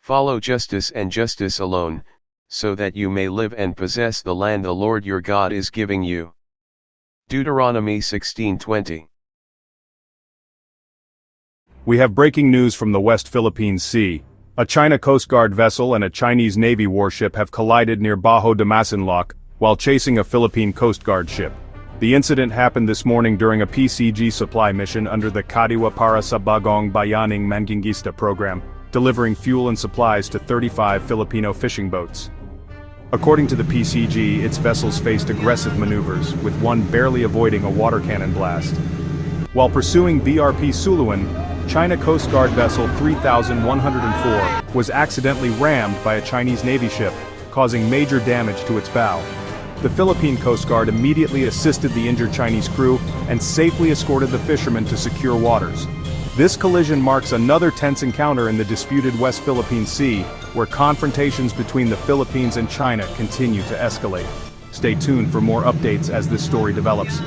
Follow justice and justice alone, so that you may live and possess the land the Lord your God is giving you. Deuteronomy 16:20. We have breaking news from the West Philippine Sea. A China Coast Guard vessel and a Chinese Navy warship have collided near Bajo de Masinloc while chasing a Philippine Coast Guard ship. The incident happened this morning during a PCG supply mission under the Kadiwa para sa Bagong Bayaning Mangingisda program, delivering fuel and supplies to 35 Filipino fishing boats. According to the PCG, its vessels faced aggressive maneuvers, with one barely avoiding a water cannon blast. While pursuing BRP Suluan, China Coast Guard vessel 3104 was accidentally rammed by a Chinese Navy ship, causing major damage to its bow. The Philippine Coast Guard immediately assisted the injured Chinese crew and safely escorted the fishermen to secure waters. This collision marks another tense encounter in the disputed West Philippine Sea, where confrontations between the Philippines and China continue to escalate. Stay tuned for more updates as this story develops.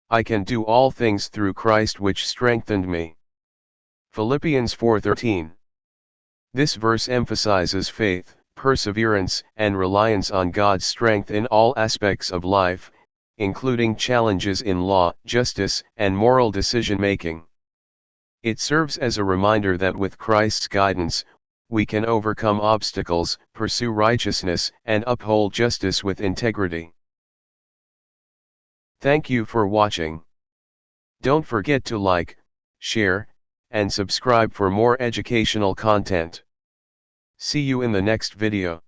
I can do all things through Christ which strengthened me. Philippians 4:13. This verse emphasizes faith, perseverance, and reliance on God's strength in all aspects of life, including challenges in law, justice, and moral decision-making. It serves as a reminder that with Christ's guidance, we can overcome obstacles, pursue righteousness, and uphold justice with integrity. Thank you for watching. Don't forget to like, share, and subscribe for more educational content. See you in the next video.